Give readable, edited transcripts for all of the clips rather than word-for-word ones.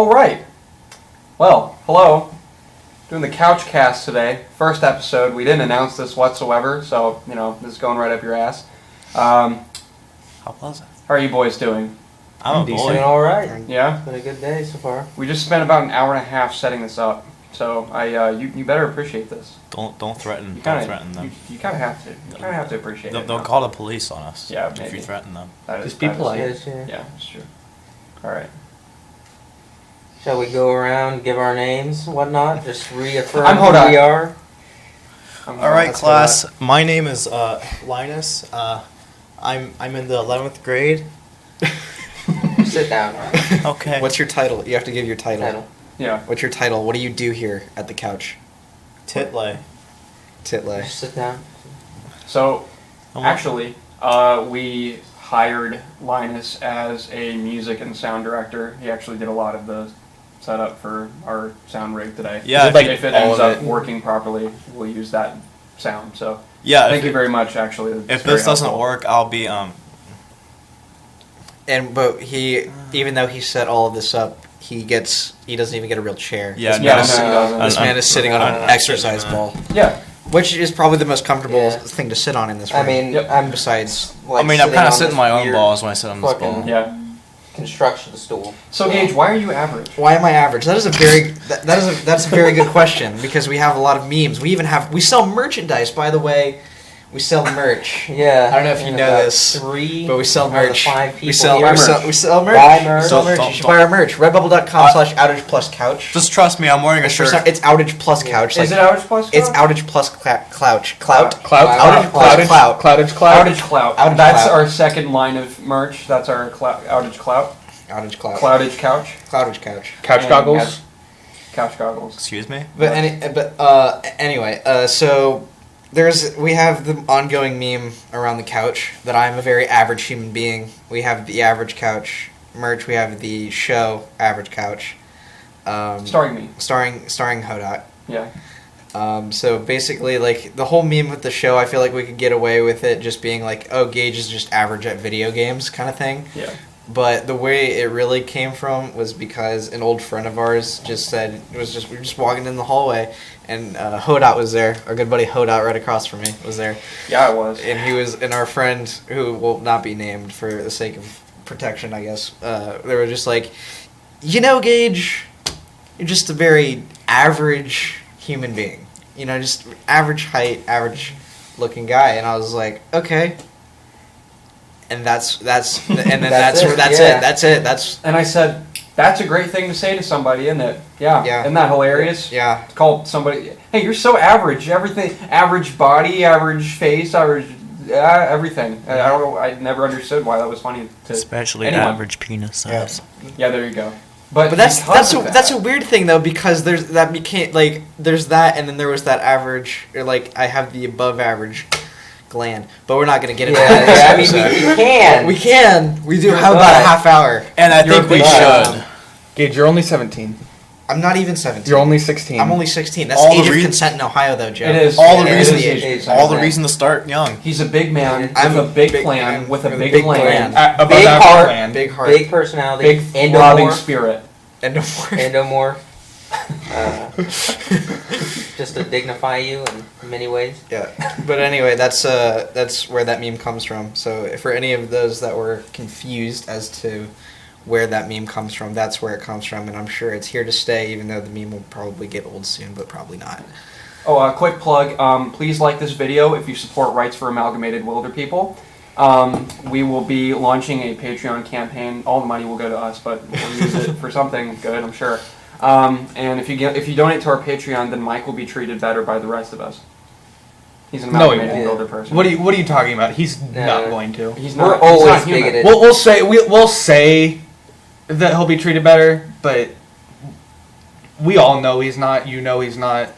All right. Well, hello. Doing the Couch Cast today. First episode. We didn't announce this whatsoever, so, this is going right up your ass. How was it? How are you boys doing? I'm a Doing boy. all right. Yeah? It's been a good day so far. We just spent about an hour and a half setting this up, so you better appreciate this. Don't threaten. You Don't threaten them. You kind of have to. You kind of have to appreciate it. Don't call the police on us. Yeah, if maybe. you threaten them. Just be polite. Yeah, that's true. All right. Shall we go around, give our names, whatnot? Just reaffirm I'm who Hoda. we are. All right, That's class. My name is Linus. I'm in the 11th grade. Sit down. Okay. What's your title? You have to give your Title. Yeah. What's your title? What do you do here at the couch? Titlay. Titlay. Just sit down. So, Oh, actually, we hired Linus as a music and sound director. He actually did a lot of the setup for our sound rig today. Yeah, If it all ends of up working properly, we'll use that sound. So, Yeah. thank you very much. Actually, If this doesn't work, I'll be But even though he set all of this up, he doesn't even get a real chair. Yeah, This man is sitting on an exercise ball, Yeah. which is probably the most comfortable Yeah. thing to sit on in this room. I mean, Yep. I'm besides, like, I'm sitting kind on of sitting this my own weird balls when I sit on this fucking ball. Yeah. construction stool. So, Gage, why are you average? why am I average? That is a very that's a very good question, because we have a lot of memes. We sell merchandise, by the way. We sell merch. Yeah. I don't know if you and know about this, Three. but we sell out of the merch. 5 people We sell here. merch. We sell merch. Buy merch. We sell merch. You should buy our merch. Redbubble.com/outage plus couch. Just trust me, I'm wearing a shirt. It's outage plus couch. Is it Outage Plus? It's Clout? outage plus clout. Clout. Outage Clout. plus clout. Outage Clout. Outage That's Clout. our second line of merch. That's our Outage Clout. Outage clout. Cloutage Couch. Cloutage couch. And Couch goggles. Excuse me? But anyway, so we have the ongoing meme around the couch that I'm a very average human being. We have the average couch merch. We have the show Average Couch. Starring me. Starring Hodak. Yeah. So basically, like, the whole meme with the show, I feel like we could get away with it just being like, oh, Gage is just average at video games kind of thing. Yeah. But the way it really came from was because an old friend of ours just said, we were just walking in the hallway, and Hodat was there. Our good buddy Hodat right across from me was there. Yeah, I was. And our friend, who will not be named for the sake of protection, I guess, they were just like, Gage, you're just a very average human being. Just average height, average looking guy. And I was like, okay. And that's it. And I said, that's a great thing to say to somebody, isn't it? Yeah. Yeah. Isn't that hilarious? Yeah. To call somebody, hey, you're so average. Everything, average body, average face, average, everything. I don't know. I never understood why that was funny to Especially anyone. average penis size. Yeah, there you go. But that's a weird thing though, because there's that and then there was that average, or like I have the above average gland, but we're not gonna get into that. I mean, we can. We do have about a half hour. And I think we should. Gage, you're only 17. I'm not even 17. You're only 16. I'm only 16. That's All the the age of rea- consent in Ohio, though, Joe. It is. All the It reason- is age of consent. All the reason to start young. He's a big man I'm with a big big plan, man with a with a big big plan, plan. Above Big average heart. plan. Big heart. Big personality. big Endomorph. throbbing spirit. Endomorph. Just to dignify you in many ways. Yeah, but anyway, that's where that meme comes from. So for any of those that were confused as to where that meme comes from, that's where it comes from, and I'm sure it's here to stay, even though the meme will probably get old soon, but probably not. Oh, a quick plug. Please like this video if you support Rights for Amalgamated Wilder People. We will be launching a Patreon campaign. All the money will go to us, but we'll use it for something good, I'm sure. And if you donate to our Patreon, then Mike will be treated better by the rest of us. He's an No, he amalgamated won't. Wilder person. What are you talking about? He's No. not going to. He's We're not. always he's not human. bigoted. We'll say that he'll be treated better, but we all know he's not. You know he's not.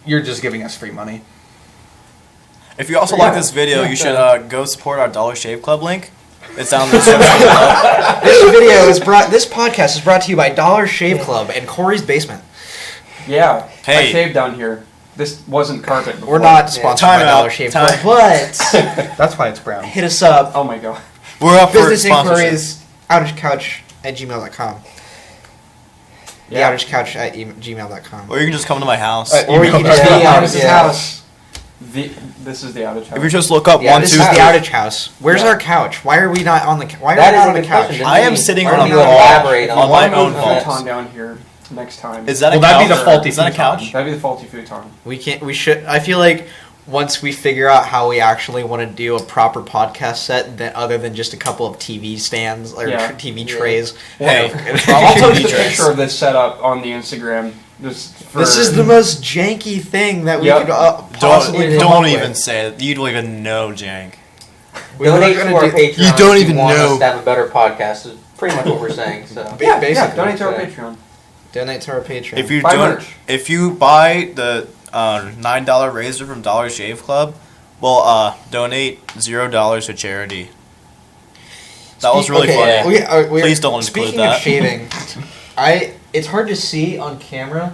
You're just giving us free money. If you also Yeah. like this video, Yeah. you should go support our Dollar Shave Club link. It's down in the description below. This podcast is brought to you by Dollar Shave Club and Corey's Basement. Yeah. I Hey. shaved down here. This wasn't carpet before. We're not sponsored Time by out. Dollar Shave Time. Club, but That's why it's brown. hit us up. Oh my god. We're up for Business sponsorship. inquiries, outagecouch@gmail.com. Yeah. Couch at gmail.com. Or you can just come to my house. Or you can just Yeah. be out of his Yeah. house. This is the outage house. If you just look up Yeah, one, This two, is the three. outage house. Where's Yeah. our couch? Why are we not on the? Why are That we is not a on the good couch? question. I am sitting Why on don't a you ball elaborate on on my that? own the fault. futon down here next time. Is that a Well, that'd couch? be the faulty Is that a futon. couch? That'd be the faulty futon. We can't. We should. I feel like once we figure out how we actually want to do a proper podcast set, that other than just a couple of TV stands or Yeah. TV Yeah. trays. Hey, I'll post a Features. picture of this setup on the Instagram. Just for, This is the most janky thing that we Yep. could possibly come Don't up even with. say it. You don't even know, Jank. We were Donate gonna to our do- Patreon. You don't if even want know. us to have a better podcast. Is pretty much what we're saying. So yeah, basically. donate to our Yeah. Patreon. Donate to our Patreon. If you Buy don't, merch. if you buy the $9 razor from Dollar Shave Club, well, donate $0 to charity. That was really Okay, funny. Please don't include speaking that. of shaving, it's hard to see on camera,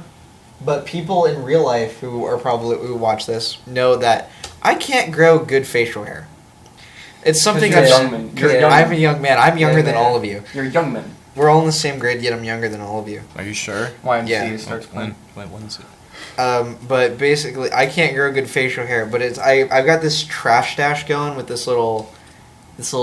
but people in real life who watch this know that I can't grow good facial hair. It's something You're a I've young man. You're a young I'm a man. young man. I'm younger Young than man. all of you. You're a young man. We're all in the same grade, yet I'm younger than all of you. Are you sure? YMCA Yeah. starts playing. When is it? But basically, I can't grow good facial hair. But I've got this trash stash going with this little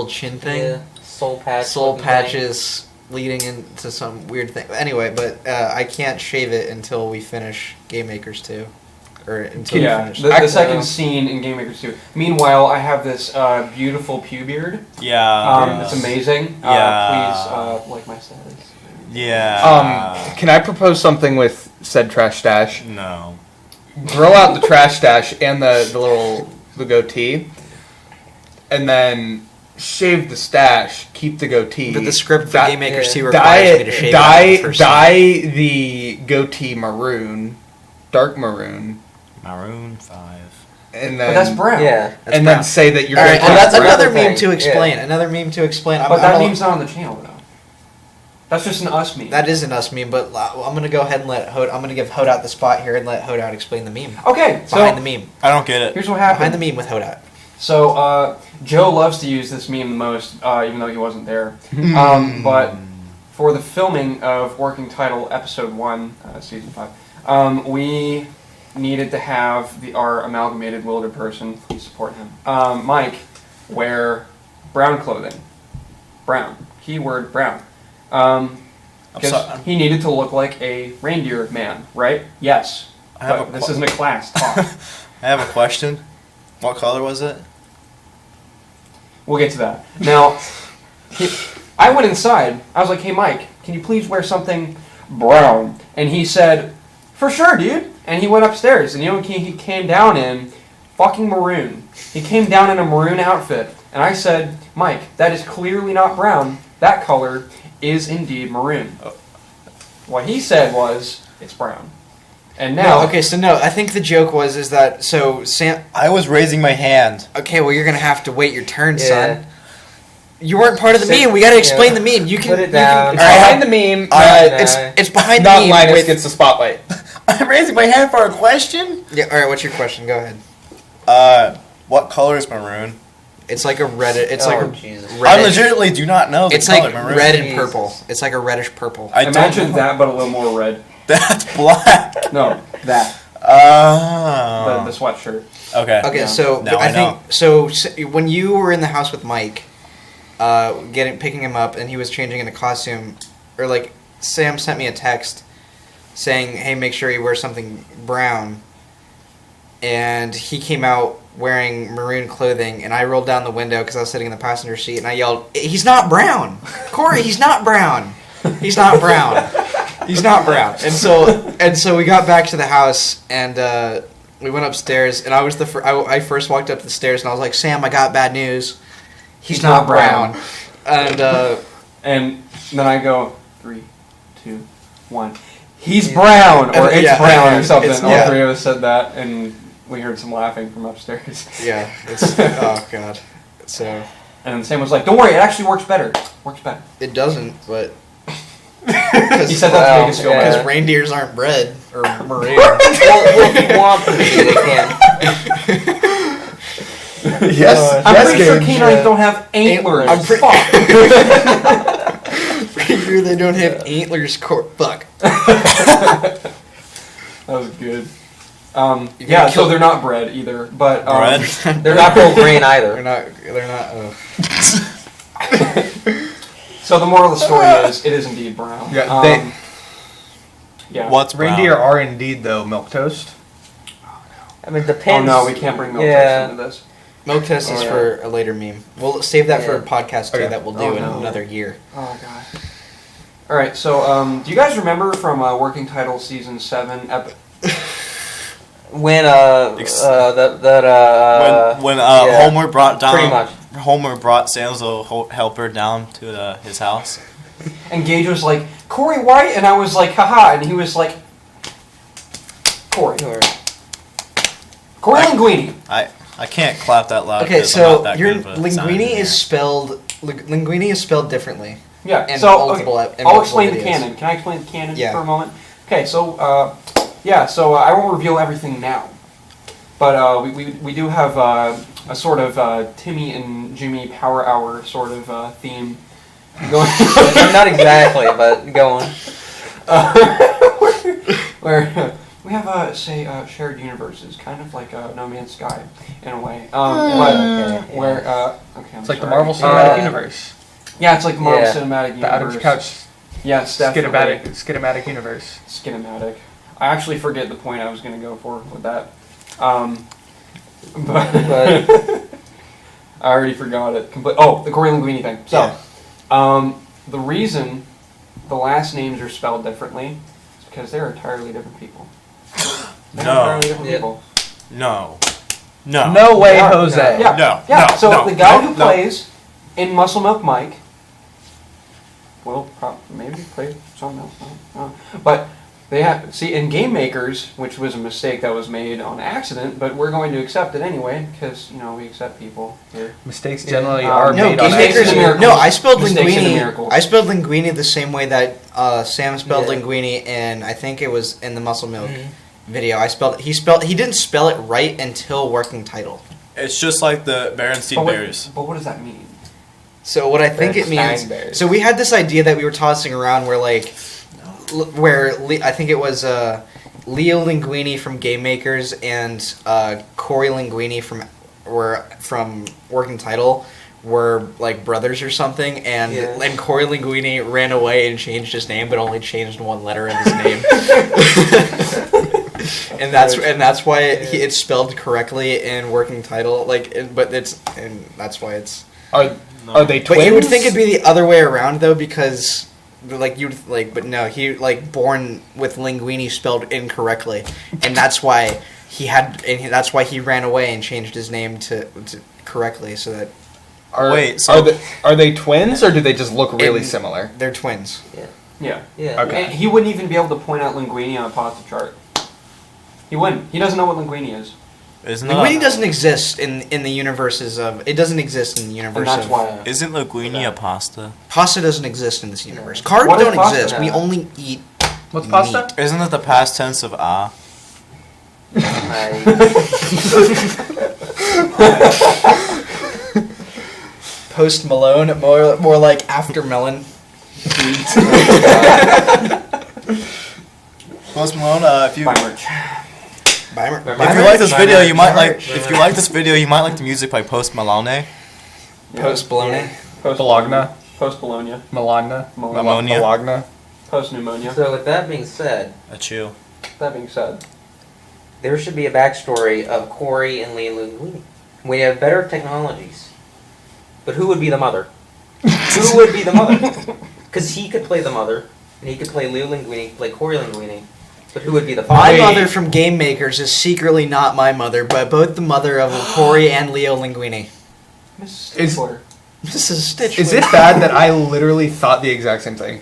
chin thing. yeah, soul patch. Soul looking patches leading into some weird thing. Anyway, but I can't shave it until we finish Game Makers 2. Or until Yeah, we finish. the second scene in Game Makers 2. Meanwhile, I have this beautiful pew beard. Yeah. It's amazing. Yeah. Please like my status. Yeah. Can I propose something with said trash stash? No. Throw out the trash stash and the goatee, and then shave the stash. Keep the goatee. But the script for Dye- Game Makers 2 dye requires me to shave it out the first scene. dye the goatee maroon, dark maroon, Maroon 5. and But then that's brown. Yeah. That's and brown. then say that you're All right, gonna and that's brown. another thing, meme to explain. yeah. Another meme to explain. But that I'm- meme's not on the channel though. That's just an us meme. That is an us meme, but I'm gonna go ahead and I'm gonna give Hodout the spot here and let Hodout explain the meme. Okay, so Behind the meme. I don't get it. here's what happened. Behind the meme with Hodout. So Joe loves to use this meme the most, even though he wasn't there. But for the filming of Working Title Episode 1, Season 5, we needed to have our amalgamated wilder person, please support him, Mike, wear brown clothing. Brown. Keyword brown. Because sorry. he needed to look like a reindeer man, right? Yes. I have But a this que- isn't a class talk. I have a question. What color was it? We'll get to that. Now, I went inside. I was like, hey, Mike, can you please wear something brown? And he said, for sure, dude. And he went upstairs. And you know what he came down in? Fucking maroon. He came down in a maroon outfit. And I said, Mike, that is clearly not brown. That color is indeed maroon. What he said was, it's brown. And now... No, okay, so no, I think the joke is that Sam. I was raising my hand. Okay, well you're gonna have to wait your turn, Yeah. son. You weren't part of the Sit- meme. We gotta explain yeah. the meme. You can Put it you down. Can, Behind the meme. it's behind the not meme. Linus with, gets the spotlight. I'm raising my hand for a question? yeah. All right. What's your question? Go ahead. What color is maroon? It's like a red. It's like a Jesus. I reddish. legitimately do not know the It's color like maroon. red and Jesus. purple. It's like a reddish purple. I don't Imagine know. that, but a little more red. That's black. No, that. Oh. The sweatshirt. Okay. Okay, Yeah. so Now I know. so when you were in the house with Mike, picking him up, and he was changing into costume, or like Sam sent me a text saying, "Hey, make sure you wear something brown," and he came out wearing maroon clothing, and I rolled down the window because I was sitting in the passenger seat, and I yelled, "He's not brown, Corey! He's not brown! He's not brown! He's not brown!" And so we got back to the house, and we went upstairs, and I was I first walked up the stairs, and I was like, "Sam, I got bad news. He's not brown." And And then I go, 3, 2, 1. He's brown, or And- it's yeah, brown, yeah, or something. it's- All yeah. three of us said that, and we heard some laughing from upstairs. yeah, it's oh god. So And Sam was like, "Don't worry, it actually works better. Works better." it doesn't, but He said that to make us feel yeah. because better. reindeers aren't red or maroon. well, if you want them to be, they can. Yes. I'm yes, pretty sure Gage. canines don't have antlers. I'm pretty- Fuck. sure they don't have antlers. Fuck. That was good. Yeah, so they're not bread either, but Bread? They're not whole grain They're either. not. They're not. So the moral of the story is, it is indeed brown. Yeah, Yeah. What's reindeer brown? are indeed though milk toast. I mean, Oh depends. no, we can't bring milk Yeah. toast into this. Milk toast is Oh, yeah. for a later meme. We'll save that for a Yeah. podcast too Okay. that we'll do Oh, in no. another year. Oh god. All right, so do you guys remember from Working Title season 7? When When yeah, Homer brought down pretty much. Homer brought Santa's little helper down to his house. And Gage was like, Corey White, and I was like, haha, and he was like, Corey Linguini. I can't clap that loud. Okay, 'cause I'm not so that your good of a sound linguini engineer. is spelled differently. Yeah. And So okay, multiple. and I'll multiple explain the videos. canon. Can I explain the canon Yeah. for a moment? Okay, so I won't reveal everything now, but we do have a sort of Timmy and Jimmy Power Hour sort of theme going. Not exactly, but go on. where we have shared universes, kind of like No Man's Sky in a way. Okay, Where yeah. okay, I'm It's like the sorry. Marvel Cinematic Yeah. Universe, Yeah, it's like the Marvel Yeah. Cinematic the Universe. Outage Couch, Yes, definitely. Skidamatic Universe. Skinematic. I actually forget the point I was going to go for with that. But I already forgot it. The Corey Linguini thing. So, the reason the last names are spelled differently is because they're entirely different people. They're No. entirely different Yeah. people. No. No way, Yeah. Jose. Yeah. No. Yeah. No. So no, the guy no, who no. plays in Muscle Milk Mike will maybe play something else. I don't know. But they have in Game Makers, which was a mistake that was made on accident, but we're going to accept it anyway because we accept people here. Mistakes generally Yeah. are No, made on Game Mistakes Makers. and accident. miracles. No, I spelled Mistakes and linguini. miracles. I spelled linguini the same way that Sam spelled Yeah. linguini, and I think it was in the Muscle Milk Mhm. video. He didn't spell it right until Working Title. It's just like the Berenstein Bears. But what does that mean? So what I think it means. Berenstein Bears. So we had this idea that we were tossing around where I think it was Leo Linguini from Game Makers and Corey Linguini from Working Title were like brothers or something, and Yeah. and Corey Linguini ran away and changed his name, but only changed one letter in his name. And that's why it's spelled correctly in Working Title, that's why it's. Are they twins? But you would think it'd be the other way around though, because but no, he born with linguini spelled incorrectly, and that's why that's why he ran away and changed his name to correctly, so that Wait, so- are they twins or do they just look really similar? they're twins. Yeah. Yeah. Okay. And he wouldn't even be able to point out linguini on a pasta chart. He wouldn't. He doesn't know what linguini is. Isn't Linguini doesn't exist in the universes of. It doesn't exist in the universe And that's of. why. Isn't linguini a pasta? Pasta doesn't exist in this universe. Carbs What is don't pasta exist. We then? only eat. What's meat. pasta? Isn't it the past tense of ah? Post Malone, more like after Melon. Post Malone, if you Buy merch. if you like this video, you might like the music by Post Malone. Post Bologna. Post Bologna. Post Bologna. Malagna. Ammonia. Malagna. Post pneumonia. So with that being said, A chew. That being said, there should be a backstory of Corey and Lee Linguini. We have better technologies. But who would be the mother? Who would be the mother? Because he could play the mother, and he could play Leo Linguini, play Corey Linguini. But who would be the father? My mother from Game Makers is secretly not my mother, but both the mother of Corey and Leo Linguini. Miss Is- Stifler. This is Stitch. Is it bad that I literally thought the exact same thing?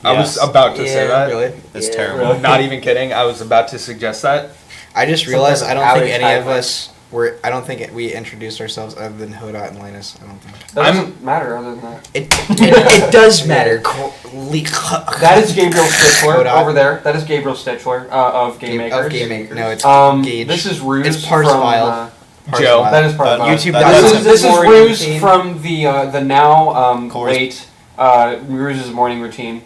I was Yes. about to say Yeah, that. Really? It's Yeah. terrible. Really? Not even kidding. I was about to suggest that. I just realized I don't think Outage any of timeline. us were. I don't think we introduced ourselves other than Hodot and Linus. I don't think That I'm- doesn't matter other than that. it does matter. That is Gabriel Stichler Hold on. over there. That is Gabriel Stichler of Game Makers. Of Game Maker. No, it's Gage. This is Ruse It's from... Parzival. Joe. Parzival. that is part of That- it. YouTube. that- This is More Ruse routine. from the now Corey's- late Ruse's morning routine,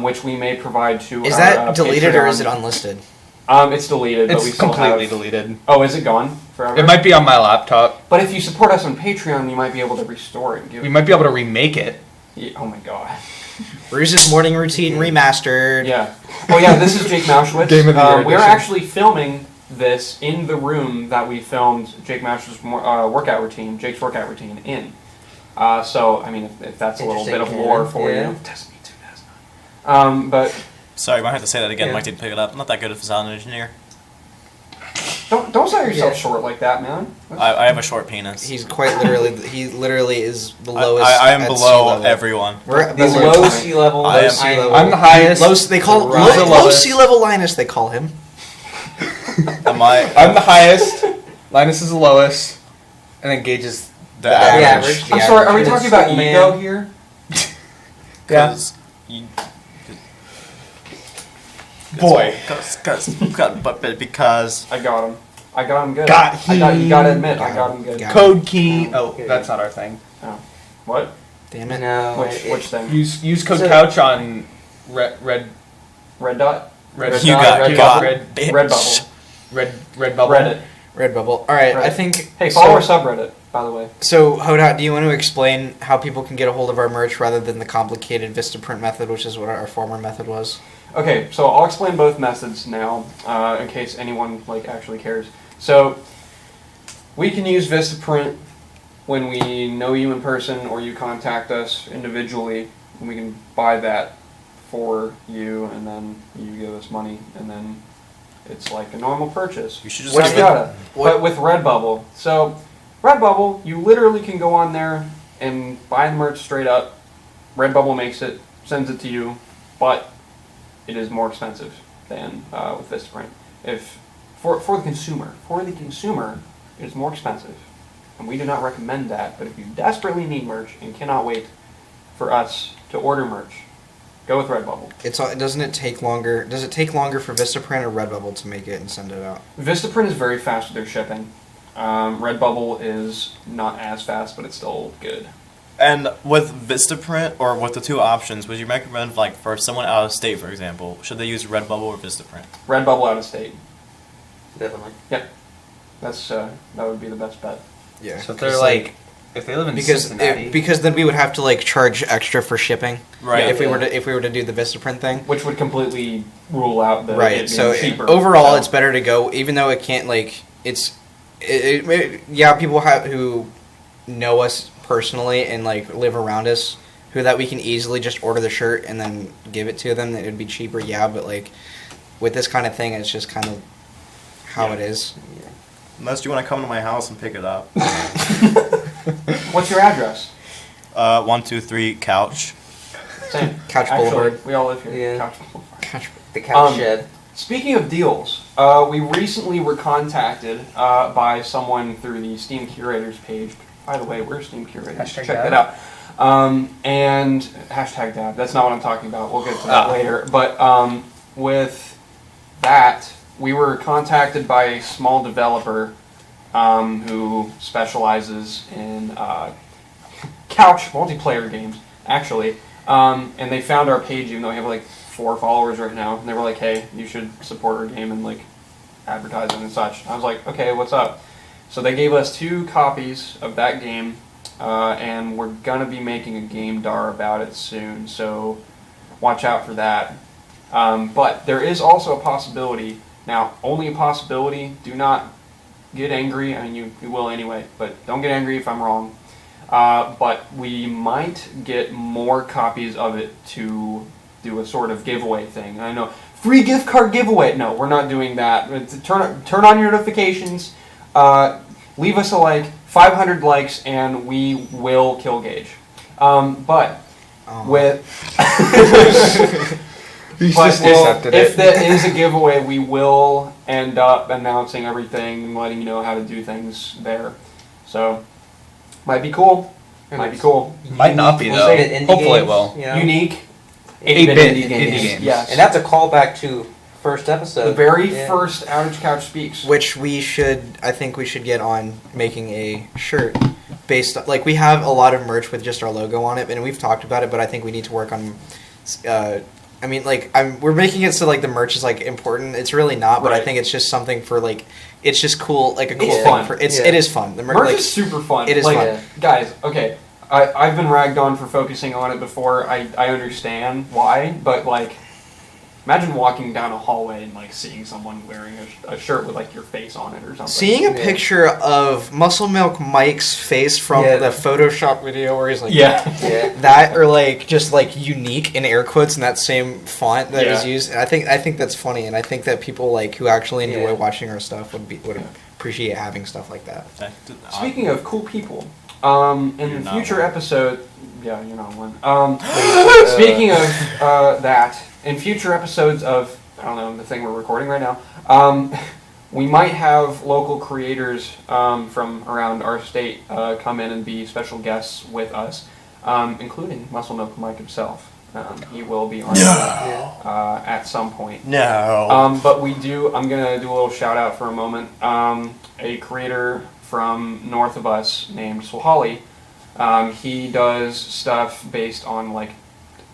which we may provide to. Is our, that deleted or Patreon. is it unlisted? It's deleted, but we It's still completely have. deleted. Oh, is it gone forever? It might be on my laptop. But if you support us on Patreon, you might be able to restore it. And give We might be able to remake it. Yeah, oh my god. Bruce's morning routine remastered. Yeah. Oh yeah, this is Jake Mauschwitz. Game of the Year We're edition. actually filming this in the room that we filmed Jake Mauschwitz's workout routine, Jake's workout routine in. So, I mean, if that's a little bit of Interesting, lore for yeah. you. Doesn't need to, does not. But Sorry, I might have to say that again. Yeah. Mike didn't pick it up. I'm not that good of a sound engineer. don't sell yourself Yeah. short like that, man. I have a short penis. He's quite literally. He literally is the lowest. I am at sea below level. everyone. We're at The below low sea level. I am- sea level. I'm the highest. They call Right. low sea level Linus. They call him. Am I? I'm the highest. Linus is the lowest. And then Gage is The The average. average. I'm sorry, are we The talking about school ego man. here? Cause you, Boy. but because I got him. I got him good. Got you gotta him. admit, I got him good. Got him. Code key. Oh, Okay. that's not our thing. What? Damn it. No. Which thing? Use code So- couch on red Red dot? red you dot, got red got red bitch. Red bubble. bubble. Reddit. Redbubble. All right. I Reddit. think. Hey, follow so, our subreddit, by the way. So, Hoda, do you want to explain how people can get a hold of our merch rather than the complicated Vistaprint method, which is what our former method was? Okay, so I'll explain both methods now, in case anyone actually cares. So we can use Vistaprint when we know you in person or you contact us individually, and we can buy that for you, and then you give us money, and then it's like a normal purchase. You should just What's have the- it. But with Redbubble. So Redbubble, you literally can go on there and buy the merch straight up. Redbubble makes it, sends it to you, but it is more expensive than with Vistaprint. If for the consumer, it is more expensive, and we do not recommend that. But if you desperately need merch and cannot wait for us to order merch, go with Redbubble. Doesn't it take longer? Does it take longer for Vistaprint or Redbubble to make it and send it out? Vistaprint is very fast with their shipping. Redbubble is not as fast, but it's still good. And with Vistaprint, or with the two options, would you recommend, for someone out of state, for example, should they use Redbubble or Vistaprint? Redbubble out of state. Definitely. That would be the best bet. Yeah. So if they're if they live in Cincinnati. because then we would have to charge extra for shipping. Right. If we were to do the Vistaprint thing. Which would completely rule out the it Right. being So cheaper. overall, So- it's better to go, even though it can't yeah, people who know us personally and live around us, that we can easily just order the shirt and then give it to them. That it'd be cheaper, yeah. But with this kind of thing, it's just kind of how it is. Unless you want to come to my house and pick it up. What's your address? 123 Couch. Same. Couch Actually, Boulevard. we all live here. Yeah. Couch Boulevard. The couch Um, shed. Speaking of deals, we recently were contacted by someone through the Steam Curators page. By the way, we're Steam Curators. Hashtag Check dab. that out. And hashtag dab. That's not what I'm talking about. We'll get to that later. But with that, we were contacted by a small developer who specializes in couch multiplayer games, actually. And they found our page, even though we have 4 followers right now. And they were like, "Hey, you should support our game and advertise it and such." I was like, "Okay, what's up?" So they gave us 2 copies of that game, and we're gonna be making a game DAR about it soon. So watch out for that. But there is also a possibility. Now, only a possibility. Do not get angry. I mean, you will anyway, but don't get angry if I'm wrong. But we might get more copies of it to do a sort of giveaway thing. I know, free gift card giveaway. No, we're not doing that. Turn on your notifications. Leave us a like, 500 likes, and we will kill Gage. But with He's but just accepted if it. that is a giveaway, we will end up announcing everything and letting you know how to do things there. So, might be cool. Might be cool. Might not be, We'll though. say Indie Hopefully it games, will. you know? Unique. 8-bit indie indie games. Yes. And that's a callback to first episode. the very Yeah. first Outage Couch Speaks. Which I think we should get on making a shirt based on, like, we have a lot of merch with just our logo on it, and we've talked about it, but I think we need to work on. I mean, like, we're making it so like the merch is like important. It's really not, but I Right. think it's just something for like. It's just cool, like a cool It's thing fun. for it Yeah. is fun. The Merch like, is super fun. it is like, fun. Guys, okay, I've been ragged on for focusing on it before. I understand why, but like, imagine walking down a hallway and like seeing someone wearing a shirt with like your face on it or something. Seeing a Yeah. picture of Muscle Milk Mike's face from Yeah. the Photoshop video where he's like, Yeah. Yeah. that, or like just like unique in air quotes in that same font that is Yeah. used. And I think that's funny, and I think that people like who actually enjoy Yeah. watching our stuff would appreciate having stuff like that. Speaking of cool people, in You're the not future one. episode, yeah, you're not one. Speaking of that, in future episodes of, I don't know, the thing we're recording right now, we might have local creators from around our state come in and be special guests with us, including Muscle Milk Mike himself. He will be on at some point. No. But I'm going to do a little shout out for a moment. A creator from north of us named Swahali. He does stuff based on like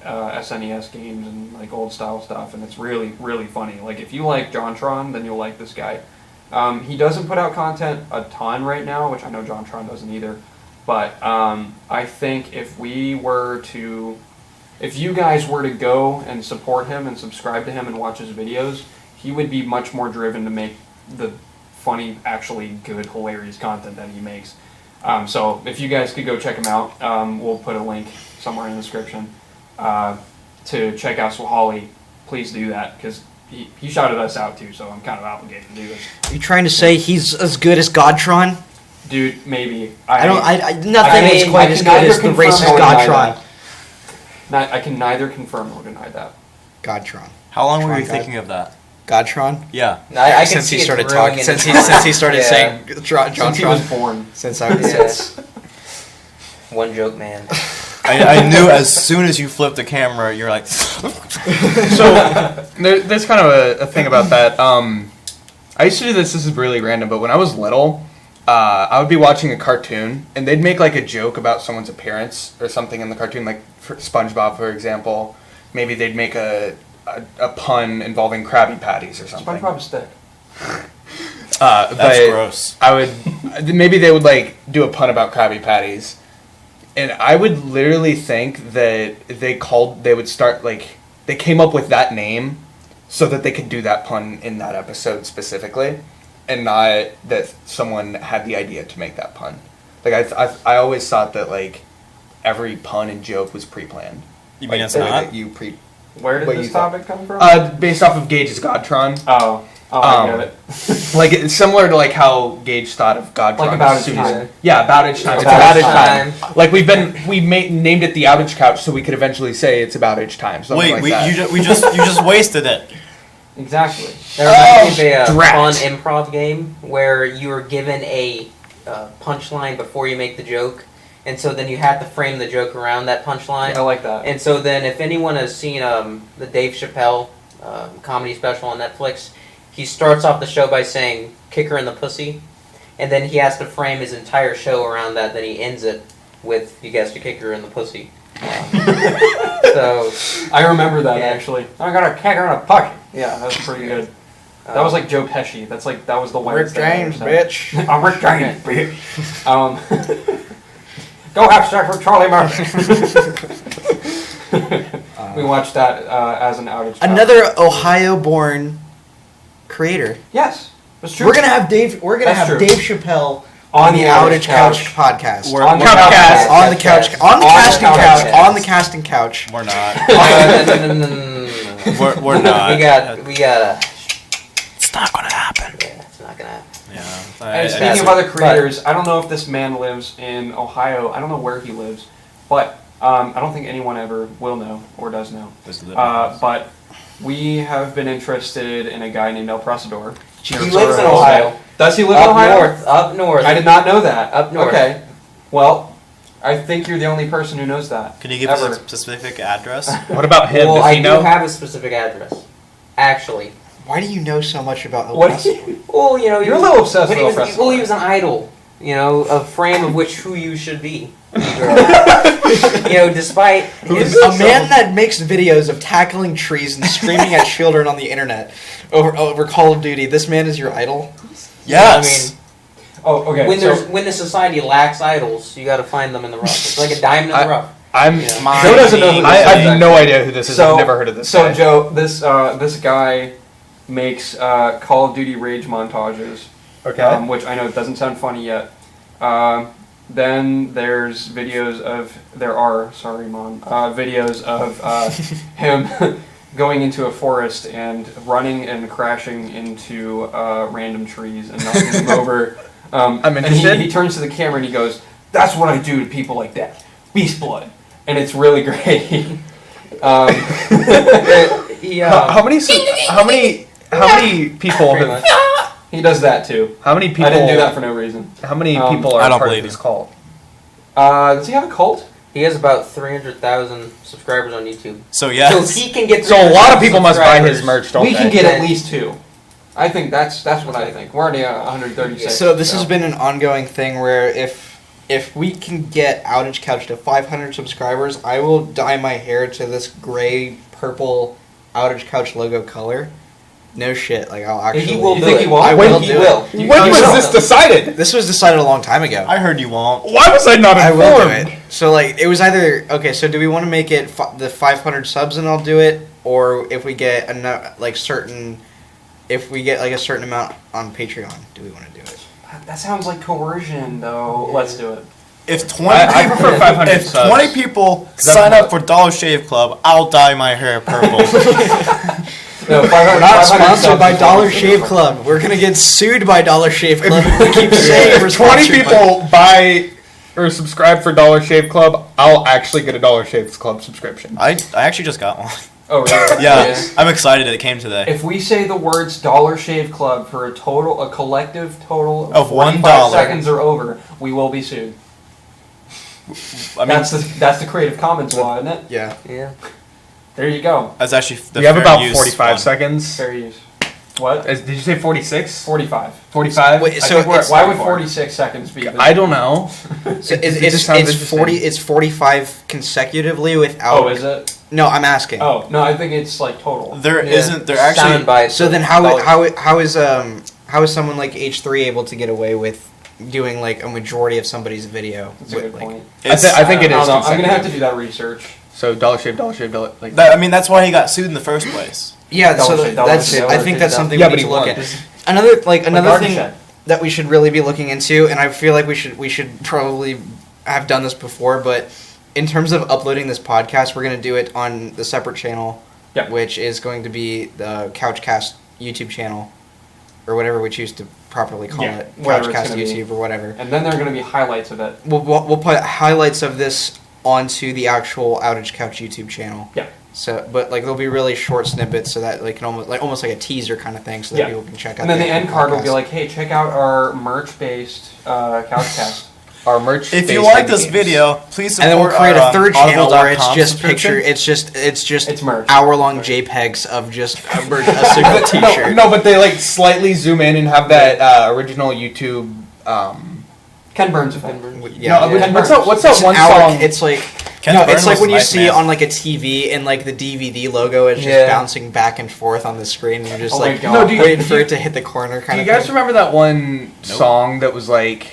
SNES games and like old style stuff, and it's really, really funny. Like if you like JonTron, then you'll like this guy. He doesn't put out content a ton right now, which I know JonTron doesn't either. But I think if you guys were to go and support him and subscribe to him and watch his videos, he would be much more driven to make the funny, actually good, hilarious content that he makes. So if you guys could go check him out, we'll put a link somewhere in the description to check out Swahali. Please do that, because he shouted us out too, so I'm kind of obligated to do this. Are you trying to say he's as good as Godtron? Dude, maybe. Nothing I is mean, quite I as can good neither as the confirm racist nor deny Godtron. I can neither confirm nor deny that. Godtron. How long were Tron you God. thinking of that? Godtron? Yeah. I can Since see he it started growing talking, in since his he started Yeah. saying John Since he was Tron, born. since I was Yeah. One joke man. I knew as soon as you flipped the camera, you're like. So there's kind of a thing about that. I used to do this. This is really random, but when I was little, I would be watching a cartoon, and they'd make like a joke about someone's appearance or something in the cartoon, like for SpongeBob, for example. Maybe they'd make a pun involving Krabby Patties or something. SpongeBob's stick. That's but gross. I would maybe they would like do a pun about Krabby Patties, and I would literally think that they would start like they came up with that name so that they could do that pun in that episode specifically, and not that someone had the idea to make that pun. Like I always thought that like every pun and joke was pre-planned. You mean Like, it's the way not? that you pre Where did What this you thought? topic come from? based off of Gage's Godtron. I get it. Like it's similar to like how Gage thought of Godtron. Like about as its soon as- time. Yeah, about its time. It's About about its its time. Like we named it the Outage Couch so we could eventually say it's about its time. Something Wait, like that. you just wasted it. Exactly. There reminds me of a drat. fun improv game where you were given a punchline before you make the joke, and so then you had to frame the joke around that punchline. I like that. And so then, if anyone has seen the Dave Chappelle comedy special on Netflix, he starts off the show by saying "kick her in the pussy," and then he has to frame his entire show around that. Then he ends it with "you guys to kick her in the pussy." So I remember that Yeah. actually. I got a kick her in a puck. Yeah, that's pretty good. That was like Joe Pesci. That was the Rick Wednesday James, episode. bitch. I'm Rick James, bitch. Go have sex with Charlie Murphy. We watched that as an outage. Couch. Another Ohio-born creator. Yes, that's true. We're gonna have Dave. We're gonna That's have true. Dave Chappelle On on the the Outage Outage Couch Couch. podcast. We're- on the Couch couch. cast. On the couch. On the On the casting couch couch. cast. On the casting couch. We're not. no. We're not. We got. It's not gonna happen. Yeah, it's not gonna happen. Yeah. And speaking of other creators, I don't know if this man lives in Ohio. I don't know where he lives, but I don't think anyone ever will know or does know. But we have been interested in a guy named El Presador. He lives in Ohio. Does he live in Up Ohio? north. Up north. I did not know that. Up north. Okay. Well, I think you're the only person who knows that. Can you give ever. us a specific address? What about him? Well, Does I he know? do have a specific address. Actually. Why do you know so much about El What? Presador? Well, you know, You're a little obsessed when with he El was, Presador. well, he was an idol You know, a frame of which who you should be. Despite his A man that makes videos of tackling trees and screaming at children on the internet over Call of Duty. This man is your idol. Yes. Oh, okay. When the society lacks idols, you got to find them in the rough. It's like a diamond in the rough. I'm. Yeah. Joe doesn't know who I this is, have no idea who this is. I've never heard of this. So guy. Joe, this guy makes Call of Duty rage montages. Okay. Which I know doesn't sound funny yet. Then there's videos of videos of him going into a forest and running and crashing into random trees and knocking them over. I'm and interested. he turns to the camera and he goes, "That's what I do to people like that. Beast blood." And it's really great. How many people Pretty have? much. He does that too. How many people? I didn't do that for no reason. How many Um, people are I don't part of believe this you. cult? Does he have a cult? He has about 300,000 subscribers on YouTube. So So yes. if he can get. So a lot of 300,000 people must buy his subscribers, merch, don't We they? can get at Yeah. least 2. I think that's what I think. We're already at 136. So this has been an ongoing thing where if we can get Outage Couch to 500 subscribers, I will dye my hair to this gray purple Outage Couch logo color. No shit, like I'll actually. He will You do think it. he won't? I When will he do will. it. When was this decided? This was decided a long time ago. I heard you won't. Why was I not I informed? will do it. So like it was either okay. So do we want to make it the 500 subs and I'll do it, or if we get if we get like a certain amount on Patreon, do we want to do it? That sounds like coercion, though. Let's do it. If 20 I prefer 500 if subs. 20 people that's sign what- up for Dollar Shave Club, I'll dye my hair purple. No, We're not sponsored by Dollar Shave Club. We're gonna get sued by Dollar Shave Club if we keep saying we're If 20 sponsored by- people buy or subscribe for Dollar Shave Club, I'll actually get a Dollar Shave Club subscription. I actually just got one. Oh, really? Yeah, I'm excited that it came today. If we say the words Dollar Shave Club for a collective total Of 45 $1 seconds or over, we will be sued. I mean, That's the Creative Commons law, isn't it? Yeah. Yeah. There you go. that's actually the We have fair about use 45 one. seconds. Fair use. What? Did you say 46? 45. 45? Wait, I so think we're at it's- Why would 44. 46 seconds be? I don't know. So It just sounds interesting. It's 45 consecutively without. Oh, is it? No, I'm asking. Oh, no, I think it's like total. There Yeah. not there actually Sound bites. So then how is someone like H3 able to get away with doing like a majority of somebody's video? That's a good Like, point. I think it I is. don't know. I'm gonna have to consecutive. do that research. So Dollar Shave, like. I mean that's why he got sued in the first place. yeah, so Dollar Shave, that's Dollar I Shave, think that's something Yeah, we but need he to look won. at. Another Garden thing Shed. that we should really be looking into, and I feel like we should probably have done this before, but in terms of uploading this podcast, we're going to do it on the separate channel, Yeah. which is going to be the Couchcast YouTube channel, or whatever we choose to properly call Yeah, it, whatever it's Couchcast gonna be. YouTube or whatever. And then there are going to be highlights of it. We'll put highlights of this onto the actual Outage Couch YouTube channel. Yeah. So, but like there'll be really short snippets, so that like can almost like a teaser kind of thing, so that Yeah. people can check out. And then the end actual card will be podcast. like, hey, check out our merch-based Couchcast. Our merch. If you based like this games. video, please support and then we'll create our, a third channel where it's audible.com just subscription. picture. It's just It's merch. hour-long JPEGs of just a single No, T-shirt. no, but they like slightly zoom in and have that original YouTube. Ken Burns effect. Yeah, no, yeah. what's that It's one an hour- song? It's like Ken no, Burns it's like was when a you nice see it man. on like a TV and like the DVD logo is just Yeah. bouncing back and forth on the screen. And you're just Oh my like God. No, do you- waiting for do you- it to hit the corner. Do Kind you of. guys thing. remember that one Nope. song that was like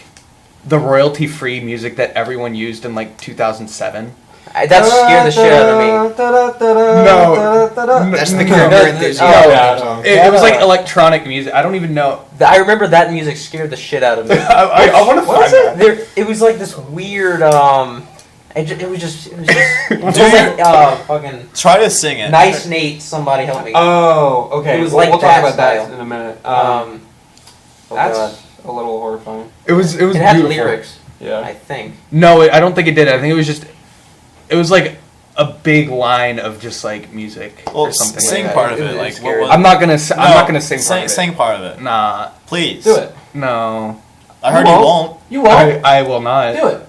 the royalty-free music that everyone used in like 2007? That scared the shit out of me. No. That's the No. Curb No, Your no, Enthusiasm oh, yeah. song. It was like electronic music. I don't even know. I remember that music scared the shit out of me. I want to What find is that. There, it was like this weird. It was just. It was Dude. like fucking Try to sing it. nice Nate. Somebody help me. Oh, okay. It was We'll- like we'll talk that about that style. in a minute. Oh That's God. a little horrifying. It was It had beautiful. lyrics. Yeah. I think. No, I don't think it did. I think it was just. It was like a big line of just like music Well, or something. sing like that. part of It it. was Like scary. what was I'm not gonna. I'm not gonna sing. sing. part of it. Sing part of it, Nah. please. Do it. No. I heard you won't. You won't. I will not. Do it.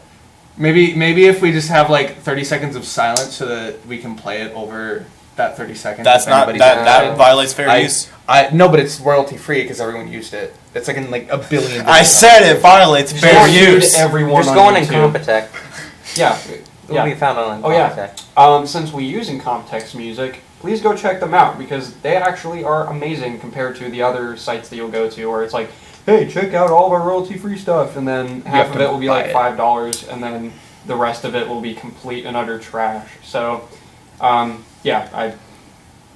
Maybe if we just have like 30 seconds of silence so that we can play it over that 30 seconds. That's if not anybody's that interested. violates fair use. No, but it's royalty free because everyone used it. It's like in like a billion. I said it violates Just fair don't shoot use. everyone Just on going in YouTube. Compotech. Yeah. It will be found on Oh, yeah. Compotech. Since we use Incompetech music, please go check them out because they actually are amazing compared to the other sites that you'll go to where it's like, hey, check out all of our royalty-free stuff, and then half have of to it will be buy like it. $5, and then the rest of it will be complete and utter trash. So, yeah,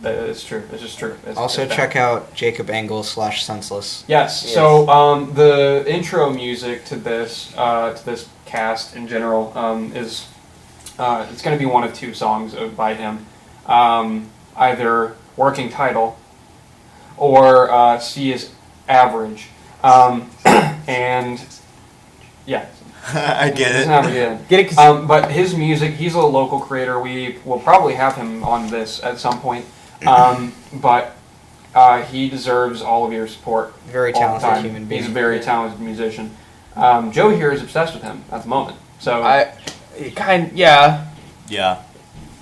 it's true. It's just true. Also, it's check out Jacob Angle /Senseless. Yes. Yes. So the intro music to this cast in general is it's going to be one of two songs by him, either working title or C is average, and yeah. I get It's it. never good. Get it? 'Cause But his music, he's a local creator. We will probably have him on this at some point. But he deserves all of your support. Very all the talented time. human being. He's a very talented musician. Joe here is obsessed with him at the moment. So Yeah. Yeah.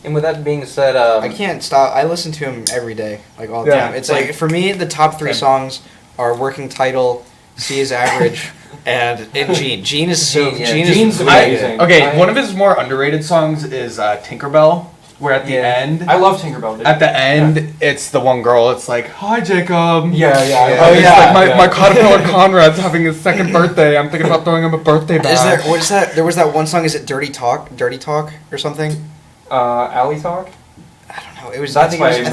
and with that being said, I can't stop. I listen to him every day, like all the Yeah, time. It's same. like for me, the top three Same. songs are Working Title, C is Average, and Gene. Gene is so. Gene, yeah. Gene Gene's is amazing. Okay, one of his more underrated songs is Tinkerbell, where at the Yeah. end, I love Tinkerbell. Dude. at the end, it's the one girl. It's like, "Hi, Jacob." Yeah, yeah. Oh It's yeah, like my caterpillar Conrad's having his second birthday. I'm thinking about throwing him a birthday bash. Is there? What is that? There was that one song. Is it Dirty Talk? Dirty Talk or something? Alley Talk. I don't know. It was. That's I think by it was. Mr.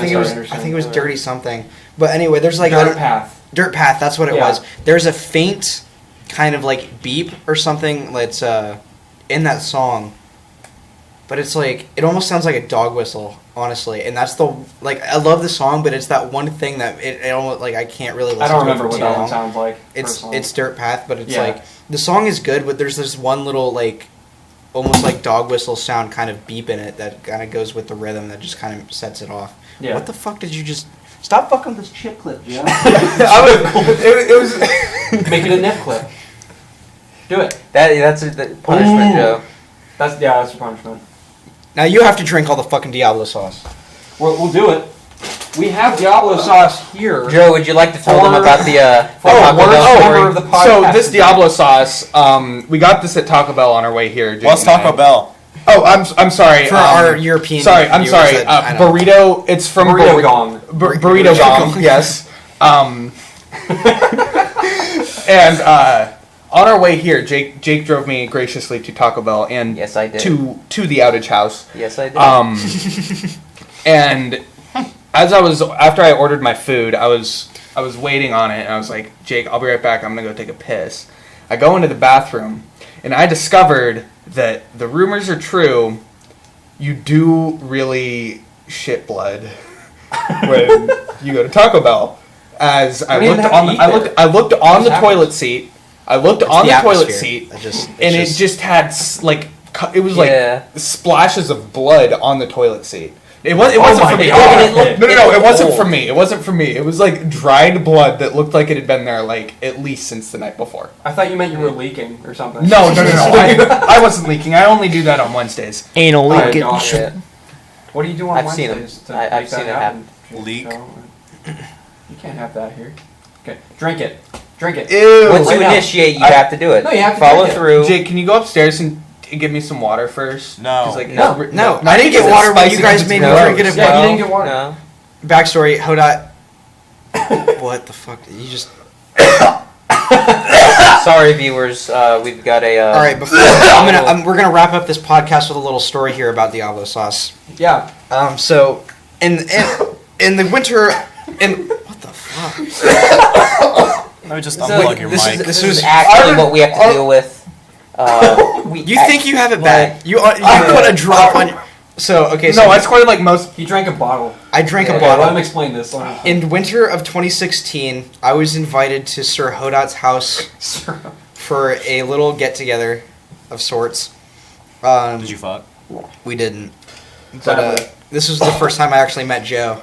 I think it was Anderson. Dirty something. But anyway, there's like Dirt Path. Dirt Path. That's what it Yeah. was. There's a faint kind of like beep or something that's in that song. But it's like it almost sounds like a dog whistle, honestly. And that's the like I love the song, but it's that one thing that it almost like I can't really listen I don't to it remember for what too that one long. sounds like. It's personally. it's Dirt Path, but it's Yeah. like the song is good, but there's this one little like almost like dog whistle sound kind of beep in it that kind of goes with the rhythm that just kind of sets it off. Yeah. What the fuck did you just stop fucking with this chip clip, Joe? it was. Make it a net clip. Do it. that's the punishment, Ooh. Joe. That's a punishment. Now you have to drink all the fucking Diablo sauce. We'll do it. We have Diablo sauce here. Joe, would you like to tell them For- about the For Taco worst Bell member story? of the podcast. So this today. Diablo sauce, we got this at Taco Bell on our way here. Jake What's and I. Taco Bell? Oh, I'm sorry. For our European Sorry, I'm viewers sorry. that- I know. Burrito. It's from Burrito Gong. Burrito Gong. Yes. And on our way here, Jake drove me graciously to Taco Bell and Yes, I did. to the Outage House. Yes, I did. And after I ordered my food, I was waiting on it, and I was like, Jake, I'll be right back. I'm gonna go take a piss. I go into the bathroom, and I discovered that the rumors are true. You do really shit blood when you go to Taco Bell. As I We didn't looked have on, to eat I there. looked on the Just toilet seat. I looked on the toilet seat, and it just just had it was like Yeah. splashes of blood on the toilet seat. It Oh wasn't my for me. God. No, it wasn't old. for me. It wasn't for me. It was like dried blood that looked like it had been there like at least since the night before. I thought you meant you were leaking or something. No. I wasn't leaking. I only do that on Wednesdays. anal Oh, leakage. gosh. Yeah. What do you do on I've seen 'em. Wednesdays to I've make seen that it happen? Leak. You can't have that here. Okay, drink it. Drink it. Ew. Once you right now. initiate, you I- have to do it. No, you have to follow drink it. through. Jake, can you go upstairs and give me some water first? No. 'Cause, like, No. it's- No, not I didn't because get it's water, but spicy, you guys it's made me gross. drink it. Yeah, No, you didn't get water. No. Backstory, Hodot. What the fuck? Did you just? Sorry, viewers. We've got a. All right, before we're gonna wrap up this podcast with a little story here about Diablo sauce. Yeah. So in the winter, what the fuck? Let me just So, unplug your this mic. This was- is actually what we have to deal with. You think you have it bad? You put a drop on your. So okay, so No, I scored like most. He drank a bottle. I drank a Okay, let him bottle. explain this. In winter of 2016, I was invited to Sir Hodot's house for a little get-together of sorts. Did you fuck? We didn't. But Sadly. this was the first time I actually met Joe.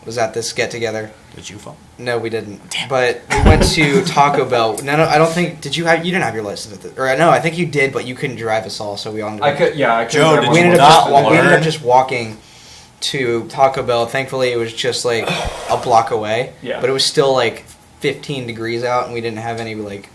Was at this get-together. Did you fuck? No, we didn't. But we went to Taco Bell. No, I don't think. Did you have? You didn't have your license at the. Or no, I think you did, but you couldn't drive us all, so we all. I could. Yeah, I could. Joe, did We you ended not up just learn? walking to Taco Bell. Thankfully, it was just like a block away. Yeah. But it was still like 15 degrees out, and we didn't have any like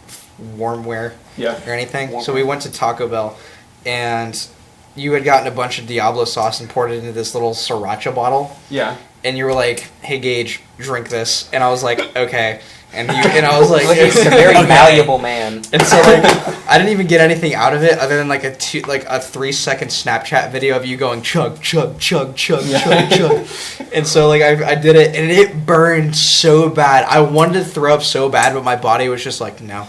warm wear Yeah. or anything. Warm So wear. we went to Taco Bell, and you had gotten a bunch of Diablo sauce and poured it into this little sriracha bottle. Yeah. And you were like, "Hey Gage, drink this," and I was like, "Okay." And I was like, He's a very malleable man. and so like, I didn't even get anything out of it other than like a 3-second Snapchat video of you going chug chug chug chug chug chug. And so like I did it, and it burned so bad. I wanted to throw up so bad, but my body was just like, no.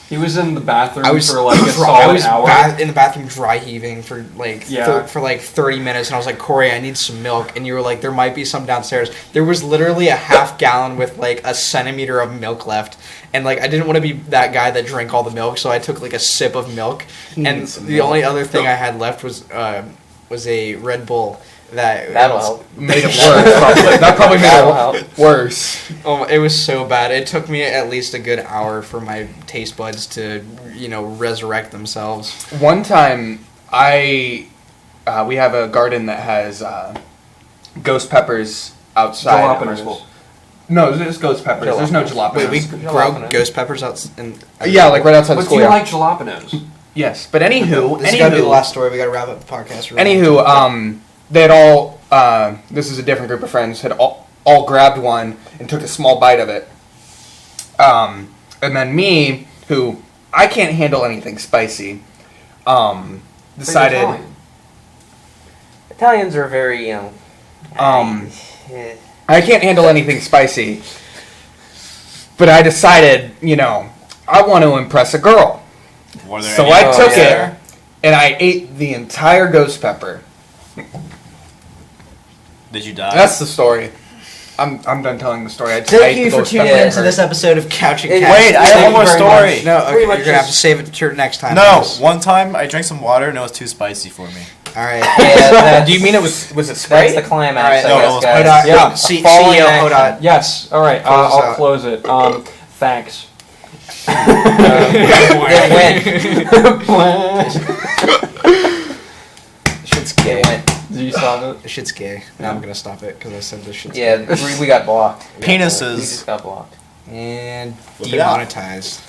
He was in the bathroom I was for like a I solid was hour. in the bathroom dry heaving for like Yeah. for like 30 minutes, and I was like, Corey, I need some milk, and you were like, there might be some downstairs. There was literally a half gallon with like a centimeter of milk left, and like I didn't want to be that guy that drank all the milk, so I took like a sip of milk, and the only other thing I had left was a Red Bull. That'll help. Made it worse. Probably. That probably made That'll it help. worse. Oh, it was so bad. It took me at least a good hour for my taste buds to, resurrect themselves. One time, we have a garden that has ghost peppers outside. of our Jalapenos. school. No, it's ghost peppers. There's no jalapenos. Wait, we grow Jalapenos. ghost peppers out in... Yeah, like right outside the But do school. you Yeah. like jalapenos? Yes, but anywho, This is gotta be the last story. We gotta wrap up the podcast. they had all. This is a different group of friends. Had all grabbed one and took a small bite of it. And then me, who I can't handle anything spicy, decided. Italian. Italians are very, I can't handle anything spicy. But I decided, I want to impress a girl. Were there So any- I took yeah. it and I ate the entire ghost pepper. Did you die? That's the story. I'm done telling the story. I just Thank ate you the for ghost tuning pepper. into this episode of Couch and Wait, Cat. Wait, I have one more Thank you very story. No, okay, Pretty you're much gonna have to just- save it to next time. No, guys. one time I drank some water and it was too spicy for me. All right. Yeah, that's, Do you mean it was it that's Sprite? the climax, Alright, I no, guess, it was guys. Hodot, Yeah. Falling CEO action. Hodot. Yes. All right. Close us I'll out. close it. Thanks. Shit's gay. Do you saw it? This shit's gay. Now I'm gonna stop it because I said this shit's Yeah, gay. we got blocked. Penises. We just got blocked. And Look it up. demonetized.